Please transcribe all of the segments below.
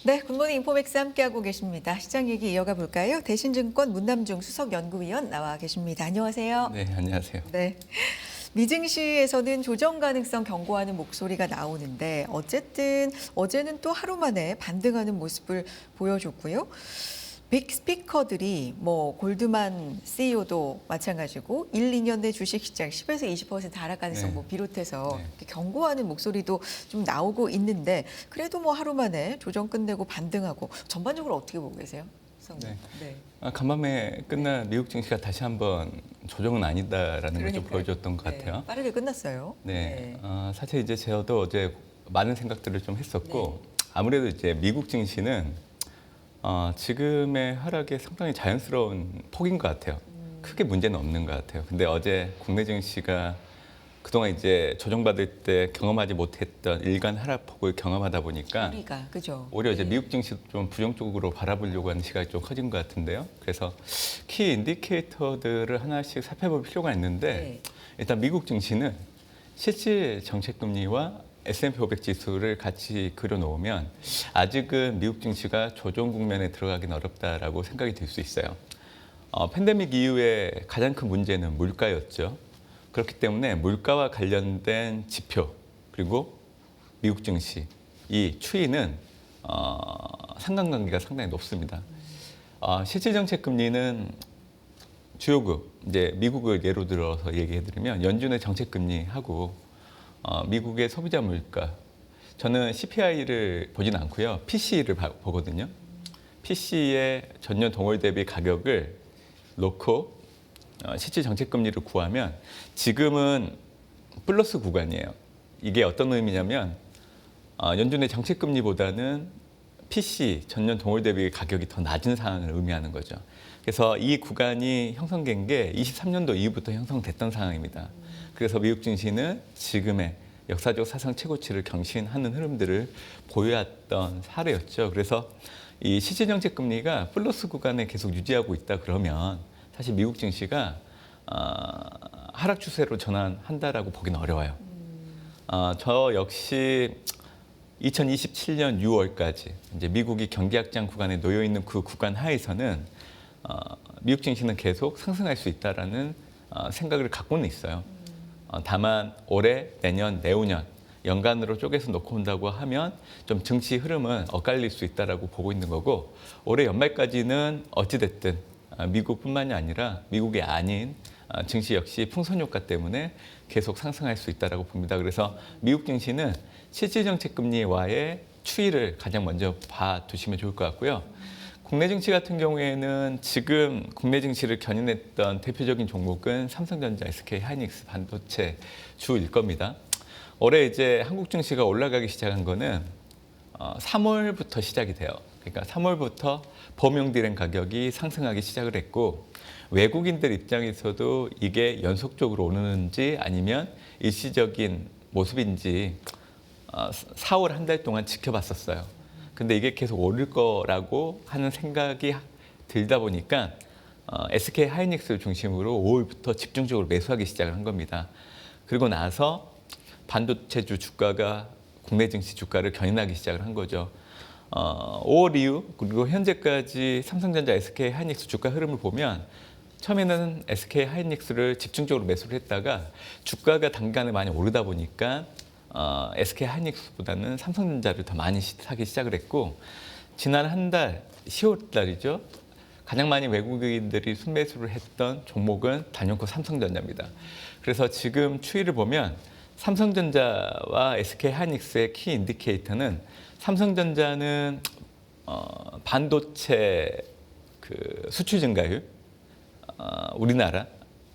네, 굿모닝 인포맥스 함께하고 계십니다. 시장 얘기 이어가 볼까요? 대신증권 문남중 수석연구위원 나와 계십니다. 안녕하세요. 네, 안녕하세요. 네. 미증시에서는 조정 가능성 경고하는 목소리가 나오는데 어쨌든 어제는 또 하루 만에 반등하는 모습을 보여줬고요. 빅 스피커들이 뭐 골드만 CEO도 마찬가지고 1, 2년 내 주식시장 10에서 20% 하락 가능성 네. 뭐 비롯해서 네. 이렇게 경고하는 목소리도 좀 나오고 있는데 그래도 뭐 하루 만에 조정 끝내고 반등하고 전반적으로 어떻게 보고 계세요? 네. 네. 간밤에 끝난 미국 증시가 다시 한번 조정은 아니다라는 걸 좀 그러니까요. 보여줬던 것 같아요. 네, 빠르게 끝났어요. 네. 사실 이제 저도 어제 많은 생각들을 좀 했었고 아무래도 이제 미국 증시는 지금의 하락이 상당히 자연스러운 폭인 것 같아요. 크게 문제는 없는 것 같아요. 근데 어제 국내 증시가 그동안 이제 조정받을 때 경험하지 못했던 일간 하락폭을 경험하다 보니까 우리가 그죠? 오히려 이제 네. 미국 증시도 좀 부정적으로 바라보려고 하는 시각이 좀 커진 것 같은데요. 그래서 키 인디케이터들을 하나씩 살펴볼 필요가 있는데 네. 일단 미국 증시는 실질 정책금리와 S&P 500 지수를 같이 그려놓으면 아직은 미국 증시가 조정 국면에 들어가긴 어렵다라고 생각이 들 수 있어요. 팬데믹 이후에 가장 큰 문제는 물가였죠. 그렇기 때문에 물가와 관련된 지표 그리고 미국 증시 이 추이는 상관관계가 상당히 높습니다. 실질 정책 금리는 주요국 이제 미국을 예로 들어서 얘기해드리면 연준의 정책 금리하고 미국의 소비자 물가 저는 CPI를 보진 않고요 PCE를 보거든요. PC의 전년 동월 대비 가격을 놓고 실질 정책 금리를 구하면 지금은 플러스 구간이에요. 이게 어떤 의미냐면 연준의 정책 금리보다는 PC 전년 동월 대비 가격이 더 낮은 상황을 의미하는 거죠. 그래서 이 구간이 형성된 게 23년도 이후부터 형성됐던 상황입니다. 그래서 미국 증시는 지금의 역사적 사상 최고치를 경신하는 흐름들을 보여왔던 사례였죠. 그래서 이 실질 정책 금리가 플러스 구간에 계속 유지하고 있다 그러면 사실 미국 증시가 하락 추세로 전환한다라고 보기는 어려워요. 저 역시 2027년 6월까지 이제 미국이 경기 확장 구간에 놓여 있는 그 구간 하에서는 미국 증시는 계속 상승할 수 있다라는 생각을 갖고는 있어요. 다만 올해, 내년, 내후년 연간으로 쪼개서 놓고 온다고 하면 좀 증시 흐름은 엇갈릴 수 있다라고 보고 있는 거고 올해 연말까지는 어찌됐든 미국뿐만이 아니라 미국이 아닌 증시 역시 풍선 효과 때문에 계속 상승할 수 있다라고 봅니다. 그래서 미국 증시는 실질 정책 금리와의 추이를 가장 먼저 봐두시면 좋을 것 같고요. 국내 증시 같은 경우에는 지금 국내 증시를 견인했던 대표적인 종목은 삼성전자, SK 하이닉스, 반도체 주일 겁니다. 올해 이제 한국 증시가 올라가기 시작한 거는 3월부터 시작이 돼요. 그러니까 3월부터 범용디램 가격이 상승하기 시작을 했고 외국인들 입장에서도 이게 연속적으로 오르는지 아니면 일시적인 모습인지 4월 한 달 동안 지켜봤었어요. 근데 이게 계속 오를 거라고 하는 생각이 들다 보니까 SK 하이닉스를 중심으로 5월부터 집중적으로 매수하기 시작을 한 겁니다. 그리고 나서 반도체주 주가가 국내 증시 주가를 견인하기 시작을 한 거죠. 5월 이후 그리고 현재까지 삼성전자, SK 하이닉스 주가 흐름을 보면 처음에는 SK 하이닉스를 집중적으로 매수를 했다가 주가가 단기간에 많이 오르다 보니까 SK 하이닉스보다는 삼성전자를 더 많이 사기 시작을 했고 지난 한 달, 10월 달이죠. 가장 많이 외국인들이 순매수를 했던 종목은 단연코 삼성전자입니다. 그래서 지금 추이를 보면 삼성전자와 SK 하이닉스의 키 인디케이터는 삼성전자는 반도체 그 수출 증가율, 우리나라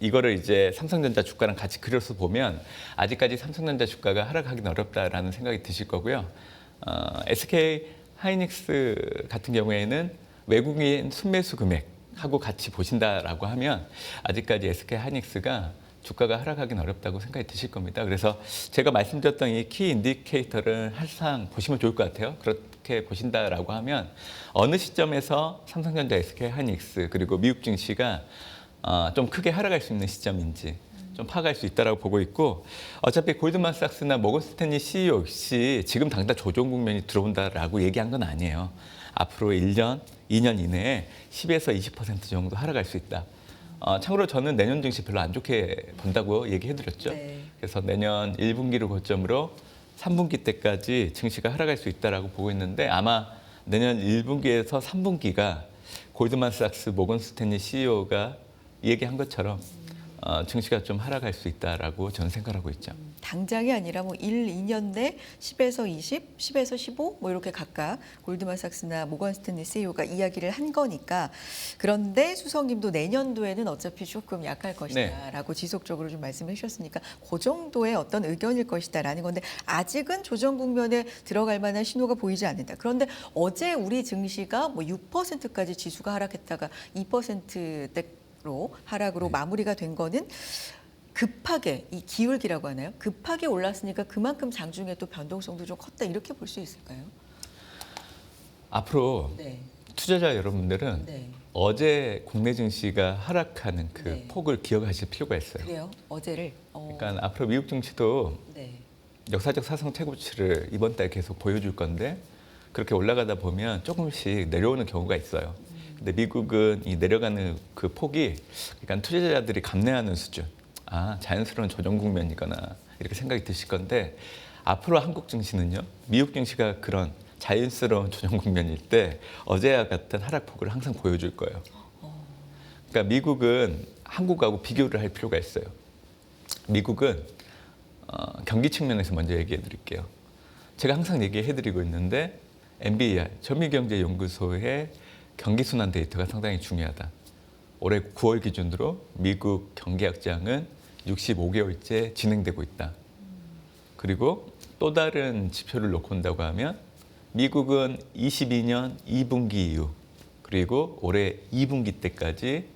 이거를 이제 삼성전자 주가랑 같이 그려서 보면 아직까지 삼성전자 주가가 하락하기는 어렵다라는 생각이 드실 거고요. SK 하이닉스 같은 경우에는 외국인 순매수 금액하고 같이 보신다라고 하면 아직까지 SK 하이닉스가 주가가 하락하기는 어렵다고 생각이 드실 겁니다. 그래서 제가 말씀드렸던 이 키 인디케이터를 항상 보시면 좋을 것 같아요. 그렇게 보신다라고 하면 어느 시점에서 삼성전자, SK 하이닉스 그리고 미국 증시가 좀 크게 하락할 수 있는 시점인지 좀 파악할 수 있다라고 보고 있고 어차피 골드만삭스나 모건스탠리 CEO 역시 지금 당장 조정 국면이 들어온다라고 얘기한 건 아니에요. 앞으로 1년, 2년 이내에 10에서 20% 정도 하락할 수 있다. 참고로 저는 내년 증시 별로 안 좋게 본다고 얘기해드렸죠. 네. 그래서 내년 1분기를 고점으로 3분기 때까지 증시가 하락할 수 있다라고 보고 있는데 아마 내년 1분기에서 3분기가 골드만삭스 모건 스탠리 CEO가 얘기한 것처럼 증시가 좀 하락할 수 있다라고 저는 생각하고 있죠. 당장이 아니라 뭐 1, 2년 내 10에서 20, 10에서 15 뭐 이렇게 각각 골드만삭스나 모건 스탠리 CEO가 이야기를 한 거니까 그런데 수석님도 내년도에는 어차피 조금 약할 것이다라고 지속적으로 좀 말씀해 주셨으니까 그 정도의 어떤 의견일 것이다라는 건데 아직은 조정 국면에 들어갈 만한 신호가 보이지 않는다. 그런데 어제 우리 증시가 뭐 6%까지 지수가 하락했다가 2%대 로 하락으로 마무리가 된 거는 급하게 이 기울기라고 하나요? 급하게 올랐으니까 그만큼 장중에 또 변동성도 좀 컸다 이렇게 볼 수 있을까요? 앞으로 네. 투자자 여러분들은 네. 어제 국내 증시가 하락하는 그 네. 폭을 기억하실 필요가 있어요. 그래요? 어제를. 그러니까 앞으로 미국 증시도 네. 역사적 사상 최고치를 이번 달 계속 보여줄 건데 그렇게 올라가다 보면 조금씩 내려오는 경우가 있어요. 근데 미국은 이 내려가는 그 폭이 그러니까 투자자들이 감내하는 수준. 자연스러운 조정 국면이거나 이렇게 생각이 드실 건데 앞으로 한국 증시는요. 미국 증시가 그런 자연스러운 조정 국면일 때 어제와 같은 하락폭을 항상 보여줄 거예요. 그러니까 미국은 한국하고 비교를 할 필요가 있어요. 미국은 경기 측면에서 먼저 얘기해 드릴게요. 제가 항상 얘기해 드리고 있는데 NBER, 전미경제연구소의 경기 순환 데이터가 상당히 중요하다. 올해 9월 기준으로 미국 경기 확장은 65개월째 진행되고 있다. 그리고 또 다른 지표를 놓고 온다고 하면 미국은 22년 2분기 이후 그리고 올해 2분기 때까지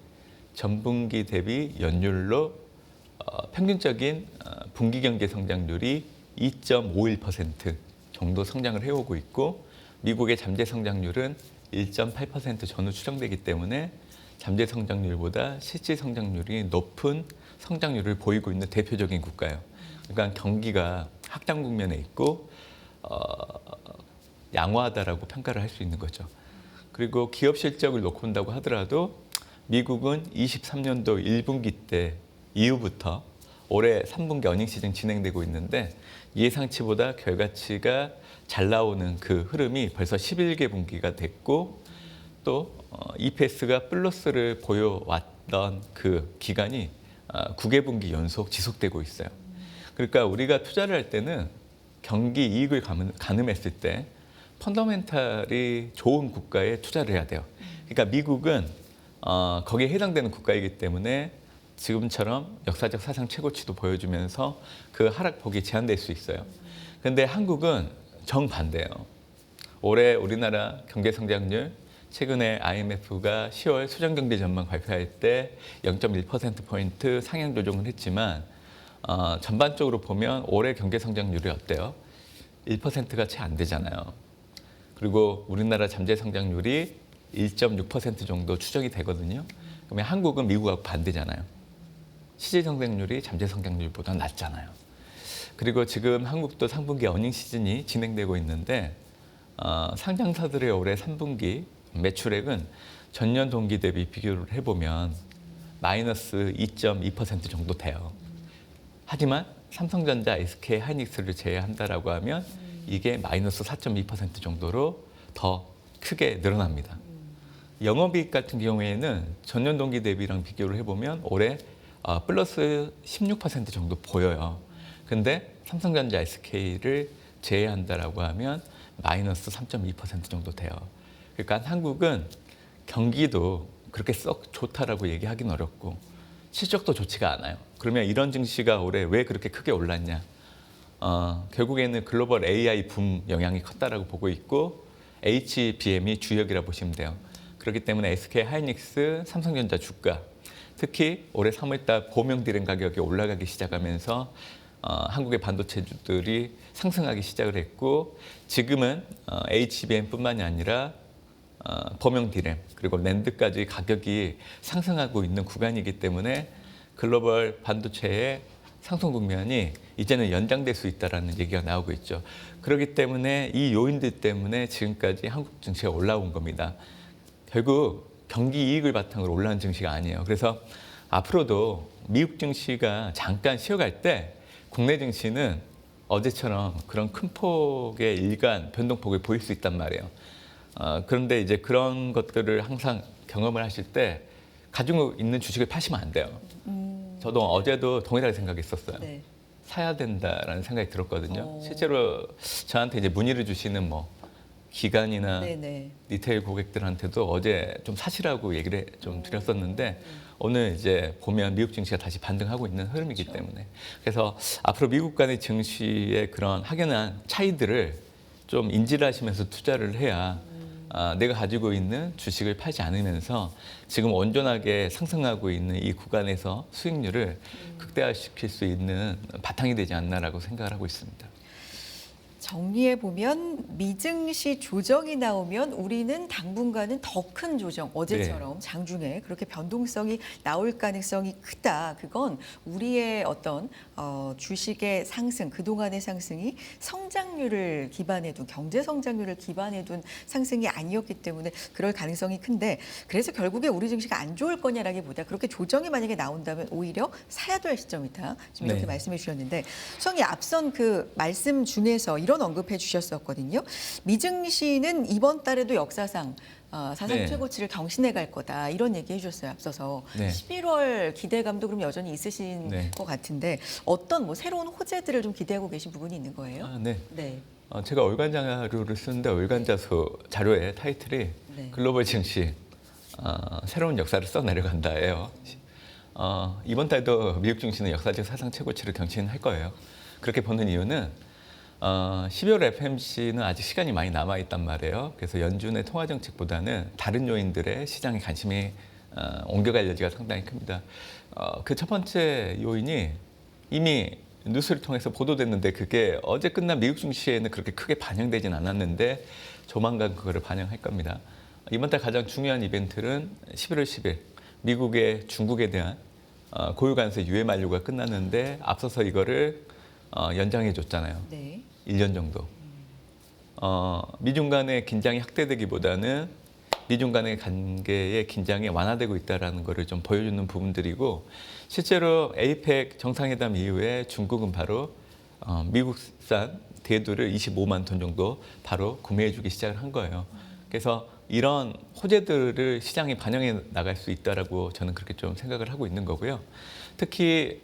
전분기 대비 연율로 평균적인 분기 경제 성장률이 2.51% 정도 성장을 해오고 있고 미국의 잠재 성장률은 1.8% 전후 추정되기 때문에 잠재 성장률보다 실질 성장률이 높은 성장률을 보이고 있는 대표적인 국가예요. 그러니까 경기가 확장 국면에 있고 양호하다라고 평가를 할 수 있는 거죠. 그리고 기업 실적을 놓고 온다고 하더라도 미국은 23년도 1분기 때 이후부터 올해 3분기 어닝 시즌 진행되고 있는데 예상치보다 결과치가 잘 나오는 그 흐름이 벌써 11개 분기가 됐고 또 EPS가 플러스를 보여왔던 그 기간이 9개 분기 연속 지속되고 있어요. 그러니까 우리가 투자를 할 때는 경기 이익을 가늠했을 때 펀더멘탈이 좋은 국가에 투자를 해야 돼요. 그러니까 미국은 거기에 해당되는 국가이기 때문에 지금처럼 역사적 사상 최고치도 보여주면서 그 하락폭이 제한될 수 있어요. 그런데 한국은 정반대예요. 올해 우리나라 경제 성장률 최근에 IMF가 10월 수정경제 전망 발표할 때 0.1%포인트 상향 조정을 했지만 전반적으로 보면 올해 경제 성장률이 어때요? 1%가 채 안 되잖아요. 그리고 우리나라 잠재 성장률이 1.6% 정도 추정이 되거든요. 그러면 한국은 미국하고 반대잖아요. 실질 성장률이 잠재 성장률보다 낮잖아요. 그리고 지금 한국도 3분기 어닝 시즌이 진행되고 있는데 상장사들의 올해 3분기 매출액은 전년 동기 대비 비교를 해보면 마이너스 2.2% 정도 돼요. 하지만 삼성전자, SK 하이닉스를 제외한다라고 하면 이게 마이너스 4.2% 정도로 더 크게 늘어납니다. 영업이익 같은 경우에는 전년 동기 대비랑 비교를 해보면 올해 플러스 16% 정도 보여요. 근데 삼성전자, SK를 제외한다라고 하면 마이너스 3.2% 정도 돼요. 그러니까 한국은 경기도 그렇게 썩 좋다라고 얘기하기는 어렵고 실적도 좋지가 않아요. 그러면 이런 증시가 올해 왜 그렇게 크게 올랐냐? 결국에는 글로벌 AI 붐 영향이 컸다라고 보고 있고 HBM이 주역이라 보시면 돼요. 그렇기 때문에 SK 하이닉스, 삼성전자 주가 특히 올해 3월달 고명 디램 가격이 올라가기 시작하면서 한국의 반도체주들이 상승하기 시작을 했고 지금은 HBM뿐만이 아니라 범용 디램 그리고 랜드까지 가격이 상승하고 있는 구간이기 때문에 글로벌 반도체의 상승 국면이 이제는 연장될 수 있다라는 얘기가 나오고 있죠. 그렇기 때문에 이 요인들 때문에 지금까지 한국 증시가 올라온 겁니다. 결국 경기 이익을 바탕으로 올라온 증시가 아니에요. 그래서 앞으로도 미국 증시가 잠깐 쉬어갈 때 국내 증시는 어제처럼 그런 큰 폭의 일간 변동폭을 보일 수 있단 말이에요. 그런데 이제 그런 것들을 항상 경험을 하실 때 가지고 있는 주식을 파시면 안 돼요. 저도 어제도 동일하게 생각했었어요. 네. 사야 된다라는 생각이 들었거든요. 어. 실제로 저한테 이제 문의를 주시는 뭐 기관이나 네네. 리테일 고객들한테도 어제 좀 사시라고 얘기를 좀 드렸었는데 오늘 이제 보면 미국 증시가 다시 반등하고 있는 흐름이기 때문에 그래서 앞으로 미국 간의 증시의 그런 확연한 차이들을 좀 인지를 하시면서 투자를 해야 내가 가지고 있는 주식을 팔지 않으면서 지금 온전하게 상승하고 있는 이 구간에서 수익률을 극대화시킬 수 있는 바탕이 되지 않나라고 생각을 하고 있습니다. 정리해 보면 미증시 조정이 나오면 우리는 당분간은 더 큰 조정, 어제처럼 장중에 그렇게 변동성이 나올 가능성이 크다. 그건 우리의 어떤 주식의 상승, 그동안의 상승이 성장률을 기반에 둔, 경제 성장률을 기반에 둔 상승이 아니었기 때문에 그럴 가능성이 큰데 그래서 결국에 우리 증시가 안 좋을 거냐라기보다 그렇게 조정이 만약에 나온다면 오히려 사야 될 시점이다. 지금 이렇게 네. 말씀해 주셨는데 수석이 앞선 그 말씀 중에서 이런 언급해 주셨었거든요. 미증시는 이번 달에도 역사상 사상 네. 최고치를 경신해 갈 거다. 이런 얘기 해주셨어요. 앞서서 네. 11월 기대감도 그럼 여전히 있으신 네. 것 같은데 어떤 뭐 새로운 호재들을 좀 기대하고 계신 부분이 있는 거예요? 네. 네. 제가 월간 자료를 쓰는데 월간 자료의 타이틀이 네. 글로벌 증시 새로운 역사를 써 내려간다예요. 이번 달도 미국 증시는 역사적 사상 최고치를 경신할 거예요. 그렇게 보는 이유는 12월 FMC는 아직 시간이 많이 남아 있단 말이에요. 그래서 연준의 통화 정책보다는 다른 요인들의 시장에 관심이 옮겨갈 여지가 상당히 큽니다. 그 첫 번째 요인이 이미 뉴스를 통해서 보도됐는데 그게 어제 끝난 미국 증시에는 그렇게 크게 반영되진 않았는데 조만간 그거를 반영할 겁니다. 이번 달 가장 중요한 이벤트는 11월 10일 미국의 중국에 대한 고유 관세 유예 만료가 끝났는데 앞서서 이거를 연장해 줬잖아요. 네. 1년 정도. 미중 간의 긴장이 확대되기보다는 미중 간의 관계의 긴장이 완화되고 있다는 것을 좀 보여주는 부분들이고 실제로 에이펙 정상회담 이후에 중국은 바로 미국산 대두를 25만 톤 정도 바로 구매해주기 시작을 한 거예요. 그래서 이런 호재들을 시장에 반영해 나갈 수 있다라고 저는 그렇게 좀 생각을 하고 있는 거고요. 특히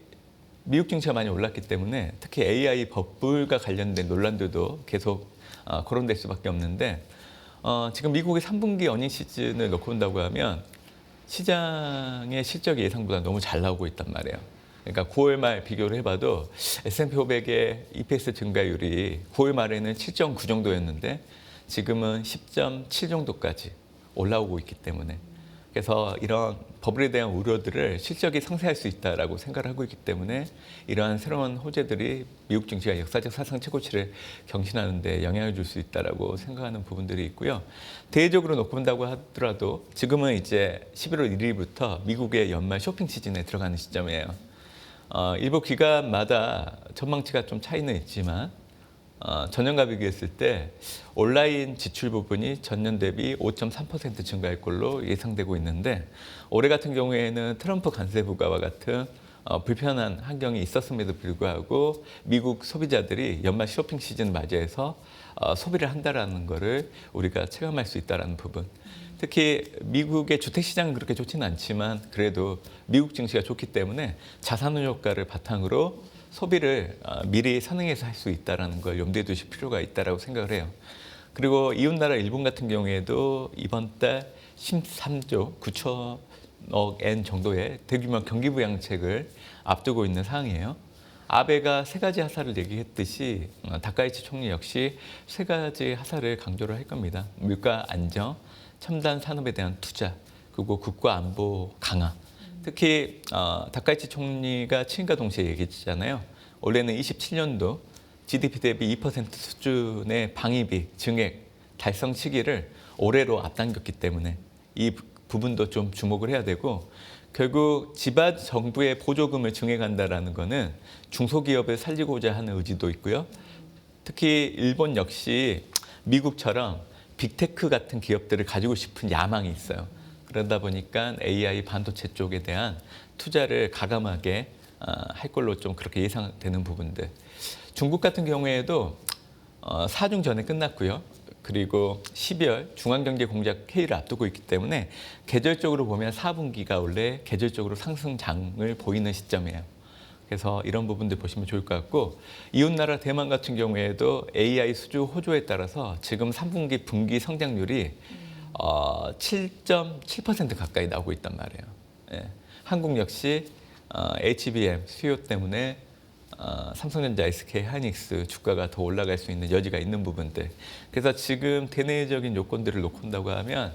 미국 증시가 많이 올랐기 때문에 특히 AI 버블과 관련된 논란들도 계속 거론될 수밖에 없는데 지금 미국의 3분기 어닝 시즌을 놓고 본다고 하면 시장의 실적이 예상보다 너무 잘 나오고 있단 말이에요. 그러니까 9월 말 비교를 해봐도 S&P 500의 EPS 증가율이 9월 말에는 7.9 정도였는데 지금은 10.7 정도까지 올라오고 있기 때문에 그래서 이런 버블에 대한 우려들을 실적이 상쇄할 수 있다라고 생각을 하고 있기 때문에 이러한 새로운 호재들이 미국 증시가 역사적 사상 최고치를 경신하는 데 영향을 줄 수 있다라고 생각하는 부분들이 있고요. 대외적으로 놓고 본다고 하더라도 지금은 이제 11월 1일부터 미국의 연말 쇼핑 시즌에 들어가는 시점이에요. 일부 기관마다 전망치가 좀 차이는 있지만 전년과 비교했을 때 온라인 지출 부분이 전년 대비 5.3% 증가할 걸로 예상되고 있는데 올해 같은 경우에는 트럼프 관세 부과와 같은 불편한 환경이 있었음에도 불구하고 미국 소비자들이 연말 쇼핑 시즌 맞이해서 소비를 한다라는 것을 우리가 체감할 수 있다는 부분. 특히 미국의 주택시장은 그렇게 좋지는 않지만 그래도 미국 증시가 좋기 때문에 자산운용 효과를 바탕으로 소비를 미리 선행해서 할 수 있다는 걸 염두에 두실 필요가 있다고 생각을 해요. 그리고 이웃나라 일본 같은 경우에도 이번 달 13조 9천억 엔 정도의 대규모 경기부양책을 앞두고 있는 상황이에요. 아베가 세 가지 하사를 얘기했듯이 다카이치 총리 역시 세 가지 하사를 강조를 할 겁니다. 물가 안정, 첨단 산업에 대한 투자, 그리고 국가 안보 강화. 특히 다카이치 총리가 취임과 동시에 얘기했잖아요. 올해는 27년도 GDP 대비 2% 수준의 방위비 증액 달성 시기를 올해로 앞당겼기 때문에 이 부분도 좀 주목을 해야 되고 결국 지방 정부의 보조금을 증액한다라는 거는 중소기업을 살리고자 하는 의지도 있고요. 특히 일본 역시 미국처럼 빅테크 같은 기업들을 가지고 싶은 야망이 있어요. 그러다 보니까 AI 반도체 쪽에 대한 투자를 가감하게 할 걸로 좀 그렇게 예상되는 부분들. 중국 같은 경우에도 4중 전에 끝났고요. 그리고 12월 중앙경제공작 회의를 앞두고 있기 때문에 계절적으로 보면 4분기가 원래 계절적으로 상승장을 보이는 시점이에요. 그래서 이런 부분들 보시면 좋을 것 같고, 이웃나라 대만 같은 경우에도 AI 수주 호조에 따라서 지금 3분기 분기 성장률이 7.7% 가까이 나오고 있단 말이에요. 예. 한국 역시 HBM 수요 때문에 삼성전자, SK 하이닉스 주가가 더 올라갈 수 있는 여지가 있는 부분들. 그래서 지금 대내적인 요건들을 놓고 본다고 하면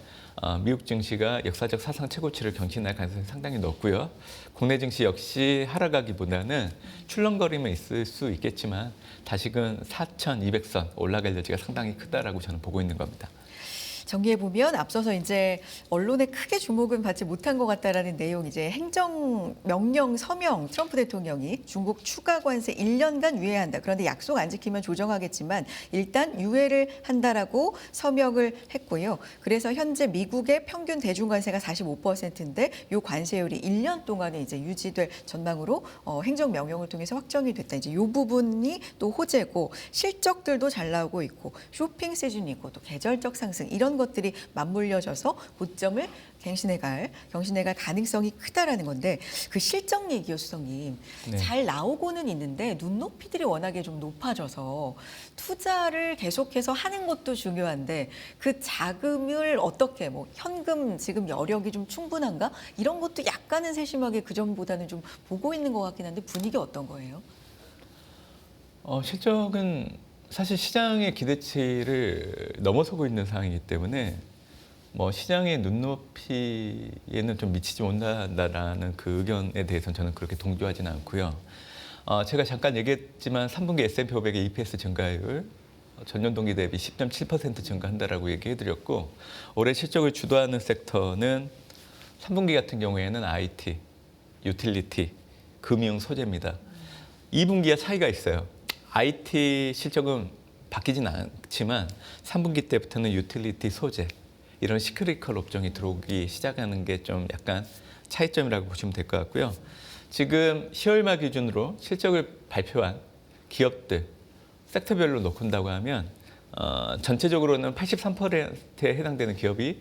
미국 증시가 역사적 사상 최고치를 경신할 가능성이 상당히 높고요. 국내 증시 역시 하락하기보다는 출렁거림은 있을 수 있겠지만 다시금 4,200선 올라갈 여지가 상당히 크다라고 저는 보고 있는 겁니다. 정리해 보면 앞서서 이제 언론에 크게 주목은 받지 못한 것 같다라는 내용, 이제 행정 명령 서명 트럼프 대통령이 중국 추가 관세 1년간 유예한다. 그런데 약속 안 지키면 조정하겠지만 일단 유예를 한다라고 서명을 했고요. 그래서 현재 미국의 평균 대중 관세가 45%인데 이 관세율이 1년 동안에 이제 유지될 전망으로 행정 명령을 통해서 확정이 됐다. 이제 이 부분이 또 호재고, 실적들도 잘 나오고 있고 쇼핑 시즌이 있고 또 계절적 상승, 이런 것들이 맞물려져서 고점을 경신해 갈 가능성이 크다라는 건데, 그 실적 얘기요, 수석님. 네. 잘 나오고는 있는데 눈높이들이 워낙에 좀 높아져서 투자를 계속해서 하는 것도 중요한데 그 자금을 어떻게, 뭐 현금 지금 여력이 좀 충분한가, 이런 것도 약간은 세심하게 그 전보다는 좀 보고 있는 것 같긴 한데 분위기 어떤 거예요? 실적은 사실 시장의 기대치를 넘어서고 있는 상황이기 때문에 뭐 시장의 눈높이에는 좀 미치지 못한다라는 그 의견에 대해서는 저는 그렇게 동조하지는 않고요. 제가 잠깐 얘기했지만 3분기 S&P 500의 EPS 증가율 전년 동기 대비 10.7% 증가한다라고 얘기해드렸고, 올해 실적을 주도하는 섹터는 3분기 같은 경우에는 IT, 유틸리티, 금융, 소재입니다. 2분기와 차이가 있어요. IT 실적은 바뀌진 않지만 3분기 때부터는 유틸리티, 소재, 이런 시크리컬 업종이 들어오기 시작하는 게 좀 약간 차이점이라고 보시면 될 것 같고요. 지금 10월 말 기준으로 실적을 발표한 기업들 섹터별로 놓고 본다고 하면 전체적으로는 83%에 해당되는 기업이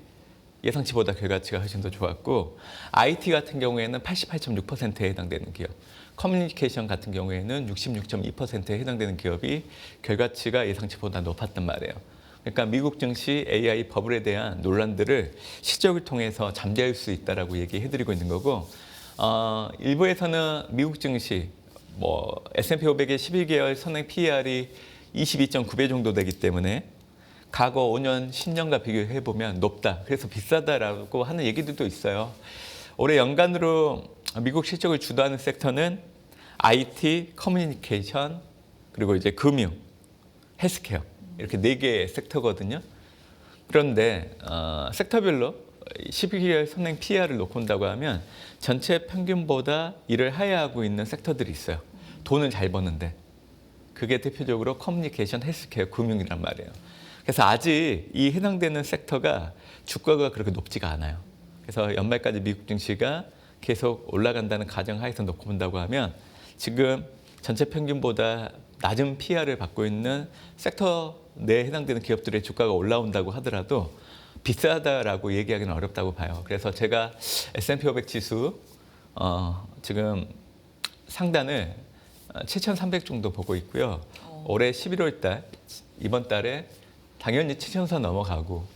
예상치보다 결과치가 훨씬 더 좋았고, IT 같은 경우에는 88.6%에 해당되는 기업, 커뮤니케이션 같은 경우에는 66.2%에 해당되는 기업이 결과치가 예상치보다 높았단 말이에요. 그러니까 미국 증시 AI 버블에 대한 논란들을 실적을 통해서 잠재울 수 있다라고 얘기해드리고 있는 거고, 일부에서는 미국 증시 뭐 S&P 500의 11개월 선행 PER이 22.9배 정도 되기 때문에 과거 5년, 10년과 비교해 보면 높다, 그래서 비싸다라고 하는 얘기들도 있어요. 올해 연간으로 미국 실적을 주도하는 섹터는 IT, 커뮤니케이션, 그리고 이제 금융, 헬스케어, 이렇게 4개의 섹터거든요. 그런데 섹터별로 12개월 선행 PER을 놓고 본다고 하면 전체 평균보다 일을 하야하고 있는 섹터들이 있어요. 돈을 잘 버는데. 그게 대표적으로 커뮤니케이션, 헬스케어, 금융이란 말이에요. 그래서 아직 이 해당되는 섹터가 주가가 그렇게 높지가 않아요. 그래서 연말까지 미국 증시가 계속 올라간다는 가정하에서 놓고 본다고 하면 지금 전체 평균보다 낮은 PER을 받고 있는 섹터 내에 해당되는 기업들의 주가가 올라온다고 하더라도 비싸다라고 얘기하기는 어렵다고 봐요. 그래서 제가 S&P 500 지수 지금 상단을 7,300 정도 보고 있고요. 올해 11월 달, 이번 달에 당연히 7,000선 넘어가고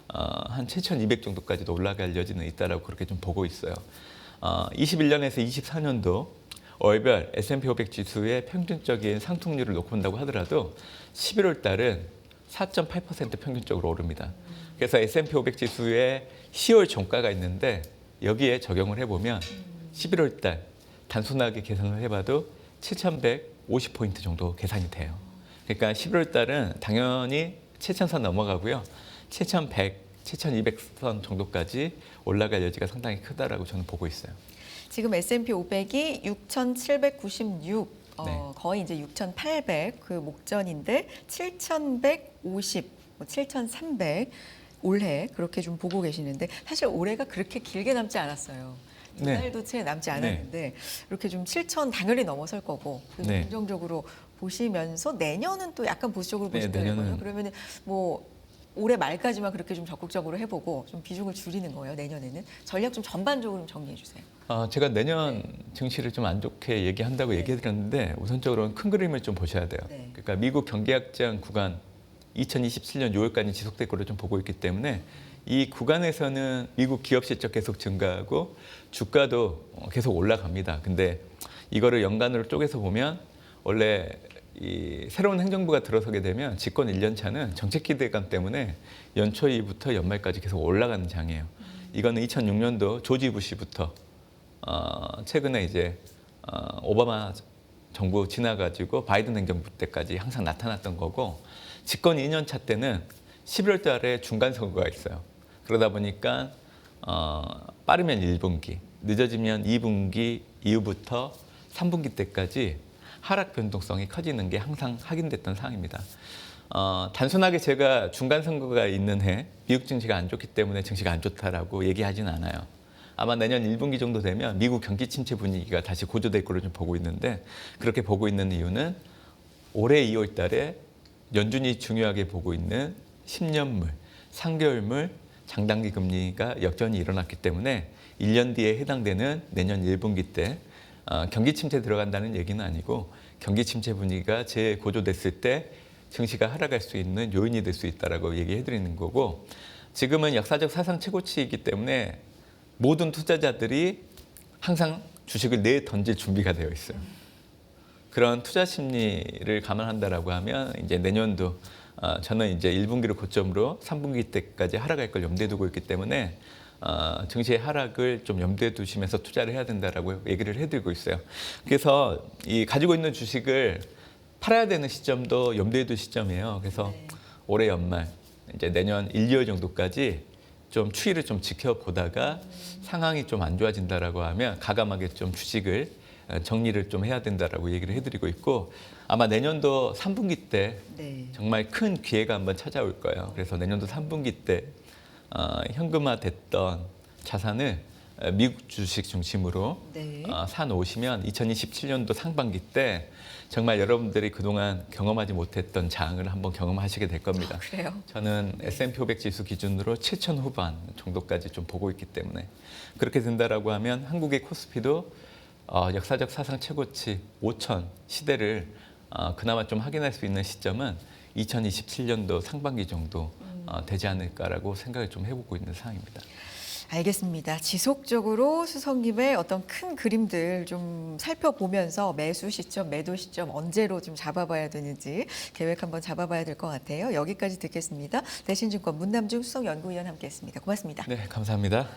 한 7,200 정도까지도 올라갈 여지는 있다라고 그렇게 좀 보고 있어요. 21년에서 24년도 월별 S&P 500 지수의 평균적인 상승률을 놓고 본다고 하더라도 11월 달은 4.8% 평균적으로 오릅니다. 그래서 S&P 500 지수의 10월 종가가 있는데 여기에 적용을 해보면 11월 달 단순하게 계산을 해봐도 7,150포인트 정도 계산이 돼요. 그러니까 11월 달은 당연히 7,000선 넘어가고요. 7,100, 7,200선 정도까지 올라갈 여지가 상당히 크다라고 저는 보고 있어요. 지금 S&P 500이 6,796, 네. 거의 이제 6,800 그 목전인데 7,150, 7,300 올해 그렇게 좀 보고 계시는데 사실 올해가 그렇게 길게 남지 않았어요. 두 네. 달도 채 남지 않았는데 이렇게 좀 7,000 당연히 넘어설 거고 그래서 네. 긍정적으로 보시면서 내년은 또 약간 보수적으로 네, 보신다는 거예요. 내년은- 그러면은 뭐 올해 말까지만 그렇게 좀 적극적으로 해보고 좀 비중을 줄이는 거예요. 내년에는 전략 좀 전반적으로 좀 정리해 주세요. 제가 내년 증시를 좀 안 좋게 얘기한다고 네. 얘기해드렸는데 우선적으로는 큰 그림을 좀 보셔야 돼요. 네. 그러니까 미국 경기 확장 구간 2027년 6월까지 지속될 거로 좀 보고 있기 때문에 이 구간에서는 미국 기업 실적 계속 증가하고 주가도 계속 올라갑니다. 근데 이거를 연간으로 쪼개서 보면 원래 이 새로운 행정부가 들어서게 되면 집권 1년 차는 정책 기대감 때문에 연초부터 연말까지 계속 올라가는 장이에요. 이거는 2006년도 조지 부시부터 최근에 이제 오바마 정부 지나가지고 바이든 행정부 때까지 항상 나타났던 거고 집권 2년 차 때는 11월 달에 중간 선거가 있어요. 그러다 보니까 빠르면 1분기, 늦어지면 2분기 이후부터 3분기 때까지 하락 변동성이 커지는 게 항상 확인됐던 사항입니다. 단순하게 제가 중간 선거가 있는 해 미국 증시가 안 좋기 때문에 증시가 안 좋다라고 얘기하지는 않아요. 아마 내년 1분기 정도 되면 미국 경기 침체 분위기가 다시 고조될 거로 좀 보고 있는데 그렇게 보고 있는 이유는 올해 2월 달에 연준이 중요하게 보고 있는 10년물, 3개월물 장단기 금리가 역전이 일어났기 때문에 1년 뒤에 해당되는 내년 1분기 때 경기 침체 들어간다는 얘기는 아니고 경기 침체 분위기가 재고조됐을 때 증시가 하락할 수 있는 요인이 될 수 있다라고 얘기해 드리는 거고 지금은 역사적 사상 최고치이기 때문에 모든 투자자들이 항상 주식을 내 던질 준비가 되어 있어요. 그런 투자 심리를 감안한다라고 하면 이제 내년도 저는 이제 1분기를 고점으로 3분기 때까지 하락할 걸 염두에 두고 있기 때문에 증시의 하락을 좀 염두에 두시면서 투자를 해야 된다라고 얘기를 해드리고 있어요. 그래서 이 가지고 있는 주식을 팔아야 되는 시점도 염두에 둘 시점이에요. 그래서 네. 올해 연말 이제 내년 1, 2월 정도까지 좀 추이를 좀 지켜보다가 상황이 좀 안 좋아진다라고 하면 가감하게 좀 주식을 정리를 좀 해야 된다라고 얘기를 해드리고 있고 아마 내년도 3분기 때 네. 정말 큰 기회가 한번 찾아올 거예요. 그래서 내년도 3분기 때 현금화됐던 자산을 미국 주식 중심으로 네. 사놓으시면 2027년도 상반기 때 정말 여러분들이 그동안 경험하지 못했던 장을 한번 경험하시게 될 겁니다. 그래요? 저는 S&P 500 지수 기준으로 7천 후반 정도까지 좀 보고 있기 때문에 그렇게 된다라고 하면 한국의 코스피도 역사적 사상 최고치 5천 시대를 그나마 좀 확인할 수 있는 시점은 2027년도 상반기 정도 되지 않을까라고 생각을 좀 해보고 있는 상황입니다. 알겠습니다. 지속적으로 수석님의 어떤 큰 그림들 좀 살펴보면서 매수 시점, 매도 시점 언제로 좀 잡아봐야 되는지 계획 한번 잡아봐야 될 것 같아요. 여기까지 듣겠습니다. 대신증권 문남중 수석연구위원 함께했습니다. 고맙습니다. 네, 감사합니다.